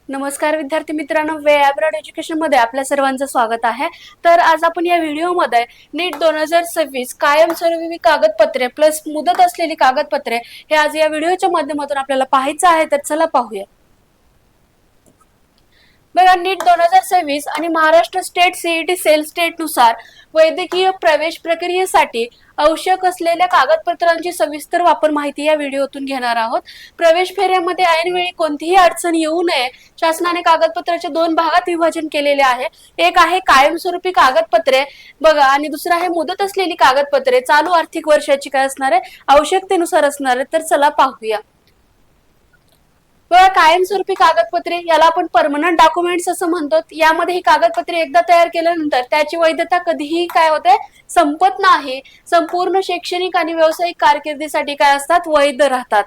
नमस्कार विद्यार्थी मित्रांनो, वे अब्रॉड एज्युकेशन मध्ये आपल्या सर्वांचं स्वागत आहे। तर आज आपण या व्हिडिओमध्ये नीट 2026 कायमस्वरूपी कागदपत्रे प्लस मुदत असलेली कागदपत्रे हे आज या व्हिडिओच्या माध्यमातून आपल्याला पाहायचं आहे। तर चला पाहूया। बघा, नीट 2026 आणि Maharashtra state CET cell state नुसार वैद्यकीय प्रवेश प्रक्रियेसाठी आवश्यक असलेल्या कागदपत्रांची सविस्तर वापर माहिती या व्हिडिओतून घेणार आहोत। प्रवेश फेऱ्यामध्ये ऐनवेळी कोणतीही अडचण येऊ नये शासनाने कागदपत्राचे दोन भागात विभाजन केलेले आहे। एक आहे कायमस्वरूपी कागदपत्रे बघा, आणि दुसरा आहे मुदत असलेली कागदपत्रे चालू आर्थिक वर्षाची काय असणार आहे, आवश्यकतेनुसार असणार आहे। तर चला पाहूया। बघा, कायमस्वरूपी कागदपत्रे याला आपण परमनंट डॉक्युमेंट्स असं म्हणतो। यामध्ये ही कागदपत्रे एकदा तयार केल्यानंतर त्याची वैधता कधीही काय होते, संपत नाही। संपूर्ण शैक्षणिक आणि व्यावसायिक कारकिर्दीसाठी काय असतात, वैध राहतात।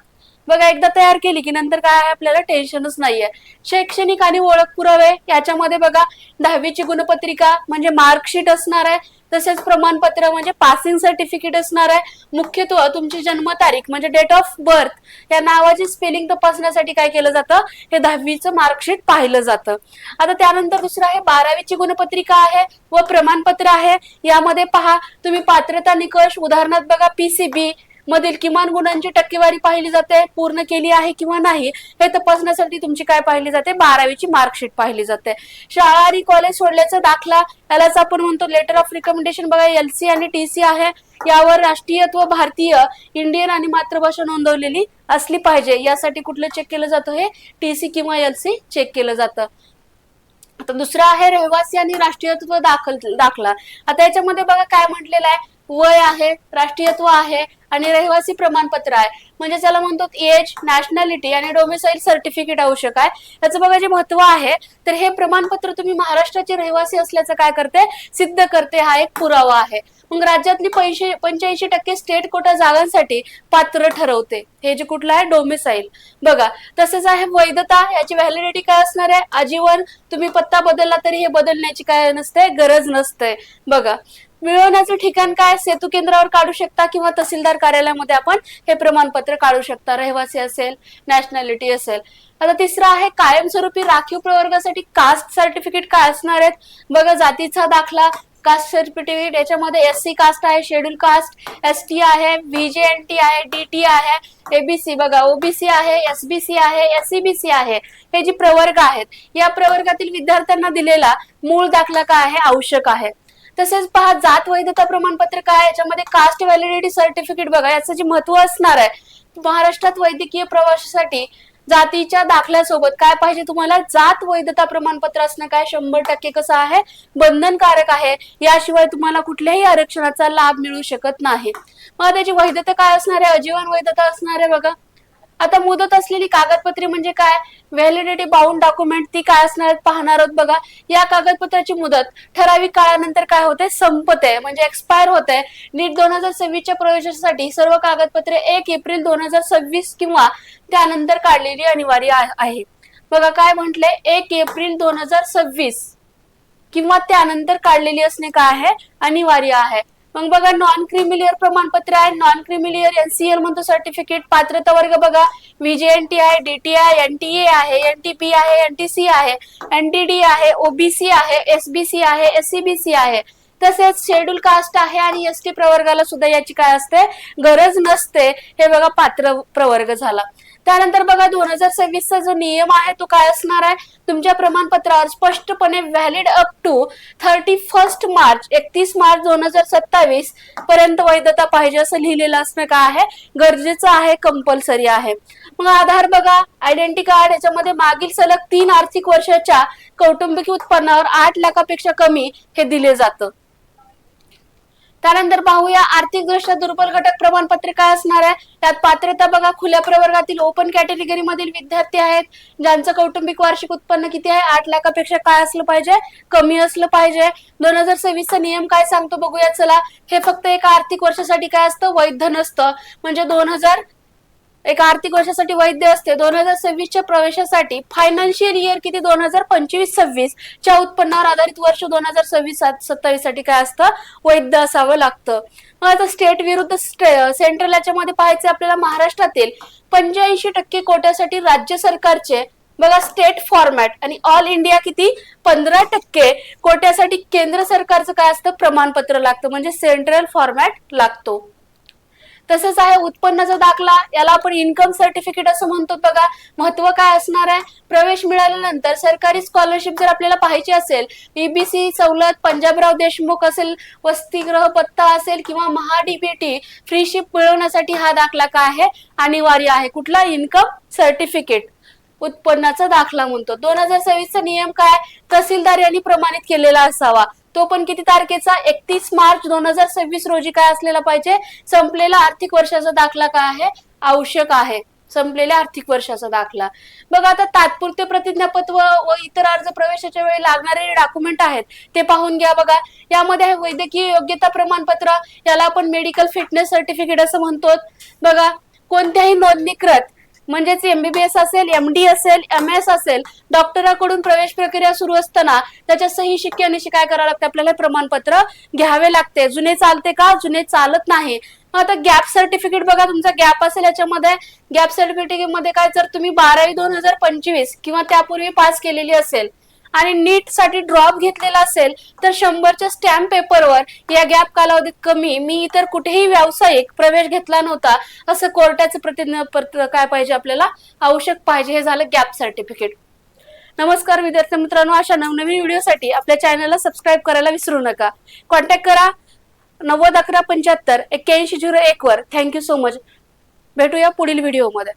बघा, एकदा तयार केली की नंतर काय आहे, आपल्याला टेन्शनच नाहीये। शैक्षणिक आणि ओळख पुरावे याच्यामध्ये बघा, 10वीची गुणपत्रिका म्हणजे मार्कशीट असणार आहे, तसेच प्रमाणपत्र म्हणजे पासिंग सर्टिफिकेट असणार आहे। मुख्यत्वे तुमची जन्मतारीख म्हणजे डेट ऑफ बर्थ या नावाची स्पेलिंग तपासण्यासाठी काय केलं जातं, हे 10वीचं मार्कशीट पाहिलं जातं। आता त्यानंतर दुसरं आहे 12वीची गुणपत्रिका आहे व प्रमाणपत्र आहे। यामध्ये पहा, तुम्ही पात्रता निकष उदाहरणार्थ बघा, पीसीबी मधील किमान गुणांची टक्केवारी पाहिली जाते, पूर्ण केली आहे किंवा नाही हे तपासण्यासाठी तुमची काय पाहिली जाते, 12वीची मार्कशीट पाहिली जाते। शाळा आणि कॉलेज सोडल्याचा दाखला यालाच आपण म्हणतो लेटर ऑफ रिकमेंडेशन। बघा, एलसी आणि टीसी आहे। यावर राष्ट्रीयत्व भारतीय, इंडियन आणि मातृभाषा नोंदवलेली असली पाहिजे। यासाठी कुठलं चेक केलं जातं, हे टीसी किंवा एलसी चेक केलं जातं। आता दुसरा आहे रहिवासी आणि राष्ट्रीयत्व दाखला। आता याच्यामध्ये बघा काय म्हटलेलं आहे, वय आहे, राष्ट्रीयत्व आहे आणि रहिवासी प्रमाणपत्र आहे। म्हणजे त्याला म्हणतो एज, नॅशनॅलिटी आणि डोमिसाइल सर्टिफिकेट आवश्यक आहे। याचं बघा जे महत्व आहे, तर हे प्रमाणपत्र तुम्ही महाराष्ट्राचे रहिवासी असल्याचं काय करते, सिद्ध करते। हा एक पुरावा आहे। मग राज्यातली 85% स्टेट कोटा जागांसाठी पात्र ठरवते। हे जे कुठलं आहे, डोमिसाइल। बघा, तसंच आहे वैधता, याची व्हॅलिडिटी काय असणार आहे, आजीवन। तुम्ही पत्ता बदलला तरी हे बदलण्याची काय नसते, गरज नसते। बघा, मिळवण्याचं ठिकाण काय, सेतू केंद्रावर काढू शकता किंवा तहसीलदार कार्यालयामध्ये आपण हे प्रमाणपत्र काढू शकता, रहिवासी असेल, नॅशनॅलिटी असेल। आता तिसरा आहे कायमस्वरूपी राखीव प्रवर्गासाठी कास्ट सर्टिफिकेट काय असणार आहेत। बघा, जातीचा दाखला, कास्ट सर्टिफिकेट, याच्यामध्ये एससी कास्ट आहे, शेड्यूल कास्ट, एसटी आहे, व्हीजेएनटी आहे, डीटी आहे, एबीसी बघा, ओबीसी आहे, एसबीसी आहे, एससीबीसी आहे। हे जी प्रवर्ग आहेत, या प्रवर्गातील विद्यार्थ्यांना दिलेला मूळ दाखला काय आहे, आवश्यक आहे। तसेच पहा, जात वैधता प्रमाणपत्र काय, याच्यामध्ये कास्ट व्हॅलिडिटी सर्टिफिकेट बघा, याचं जे महत्व असणार आहे, महाराष्ट्रात वैद्यकीय प्रवासासाठी जातीच्या दाखल्यासोबत काय पाहिजे, तुम्हाला जात वैधता प्रमाणपत्र असणं काय 100% कसं आहे, बंधनकारक आहे। याशिवाय तुम्हाला कुठल्याही आरक्षणाचा लाभ मिळू शकत नाही। मग त्याची वैधता काय असणार आहे, आजीवन वैधता असणार आहे। बघा, आता मुदत असलेली कागदपत्रे म्हणजे काय, व्हॅलिडिटी बाउंड डॉक्युमेंट ती काय असणार पाहणार आहोत। बघा, या कागदपत्राची मुदत ठराविक काळानंतर काय होते, संपते म्हणजे एक्सपायर होते। नीट 2026च्या प्रवेशासाठी सर्व कागदपत्रे 1 एप्रिल 2026 किंवा त्यानंतर काढलेली अनिवार्य आहे। बघा काय म्हटले, 1 एप्रिल 2026 किंवा त्यानंतर काढलेली असणे काय आहे, अनिवार्य आहे। मग बघा, नॉन क्रिमिलियर प्रमाणपत्र आहे, नॉन क्रिमिलियर एनसीएल म्हणतो सर्टिफिकेट। पात्रता वर्ग बघा, व्हीजेएनटी आहे, डीटी आहे, एनटीए आहे, एनटीपी आहे, एनटीसी आहे, एनटीडी आहे, ओबीसी आहे, एसबीसी आहे, एससीबीसी आहे। तसेच शेड्यूल कास्ट आहे आणि एसटी प्रवर्गाला सुद्धा याची काय असते, गरज नसते। हे बघा पात्र प्रवर्ग झाला। त्यानंतर बघा, 2026चा जो नियम आहे तो काय असणार आहे, तुमच्या प्रमाणपत्रावर स्पष्टपणे व्हॅलिड अप टू 31 मार्च 2027 पर्यंत वैधता पाहिजे असं लिहिलेलं असणं काय आहे, गरजेचं आहे, कंपल्सरी आहे। मग आधार बघा, आयडेंटिटी कार्ड, याच्यामध्ये मागील सलग 3 आर्थिक वर्षाच्या कौटुंबिक उत्पन्नावर 8 लाखापेक्षा कमी हे दिले जातं। त्यानंतर पाहूया, आर्थिक दृष्ट्या दुर्बल घटक प्रमाणपत्र काय असणार आहे। त्यात पात्रता बघा, खुल्या प्रवर्गातील ओपन कॅटेगरी मधील विद्यार्थी आहेत ज्यांचं कौटुंबिक वार्षिक उत्पन्न किती आहे, 8 लाखापेक्षा काय असलं पाहिजे, कमी असलं पाहिजे। 2026चा नियम काय सांगतो बघूया चला। हे फक्त एका आर्थिक वर्षासाठी काय असतं, वैध नसतं। म्हणजे एका आर्थिक वर्षासाठी वैध असते। 2026च्या प्रवेशासाठी फायनान्शियल इयर किती, 2025-26 च्या उत्पन्नावर आधारित वर्ष 2026-27 साठी काय असतं, वैध असावं लागतं। मग आता स्टेट विरुद्ध सेंट्रल याच्यामध्ये पाहायचं आपल्याला, महाराष्ट्रातील 85% कोट्यासाठी राज्य सरकारचे बघा स्टेट फॉर्मॅट आणि ऑल इंडिया किती 15% कोट्यासाठी केंद्र सरकारचं काय असतं प्रमाणपत्र लागतं म्हणजे सेंट्रल फॉर्मॅट लागतो. तसंच आहे उत्पन्नाचा दाखला, याला आपण इन्कम सर्टिफिकेट असं म्हणतो. बघा महत्व काय असणार आहे, प्रवेश मिळाल्यानंतर सरकारी स्कॉलरशिप जर आपल्याला पाहायची असेल, ईबीसी सवलत, पंजाबराव देशमुख असेल, वसतिगृह पत्ता असेल किंवा महाडीबीटी फ्रीशिप मिळवण्यासाठी हा दाखला काय आहे अनिवार्य आहे. कुठला, इन्कम सर्टिफिकेट, उत्पन्नाचा दाखला म्हणतो. 2026 चा नियम काय, तहसीलदार यांनी प्रमाणित केलेला असावा. तो पण किती तारखेचा, 31 मार्च 2026 रोजी काय असलेला पाहिजे, संपलेला आर्थिक वर्षाचा दाखला काय आहे आवश्यक आहे, संपलेल्या आर्थिक वर्षाचा दाखला. बघा आता तात्पुरते प्रतिज्ञापत्र व इतर अर्ज प्रवेशाच्या वेळी लागणारे डॉक्युमेंट आहेत ते पाहून घ्या. बघा यामध्ये आहे वैद्यकीय योग्यता प्रमाणपत्र, याला आपण मेडिकल फिटनेस सर्टिफिकेट असं म्हणतो. बघा कोणत्याही नोंदणीकृत म्हणजेच एमबीबीएस असेल, एमडी असेल, एमएस असेल, डॉक्टरांकडून प्रवेश प्रक्रिया सुरू असताना त्याच्या सही शिक्क्यानिशी काय करावं लागतं, आपल्याला प्रमाणपत्र घ्यावे लागते. जुने चालते का, जुने चालत नाही. आता गॅप सर्टिफिकेट, बघा तुमचा गॅप असेल याच्यामध्ये, गॅप सर्टिफिकेट मध्ये काय, जर तुम्ही 12वी 2025 किंवा त्यापूर्वी पास केलेली असेल आणि नीट साठी ड्रॉप घेतलेला असेल तर 100च्या स्टॅम्प पेपरवर या गॅप कालावधीत कमी मी इतर कुठेही व्यावसायिक प्रवेश घेतला नव्हता असं कोर्टाचं प्रतिज्ञापत्र काय पाहिजे आपल्याला आवश्यक पाहिजे. हे झालं गॅप सर्टिफिकेट. नमस्कार विद्यार्थी मित्रांनो, अशा नवनवीन व्हिडिओसाठी आपल्या चॅनलला सबस्क्राईब करायला विसरू नका. कॉन्टॅक्ट करा 90 11 75 8101 वर. Thank you so much. भेटूया पुढील व्हिडिओमध्ये.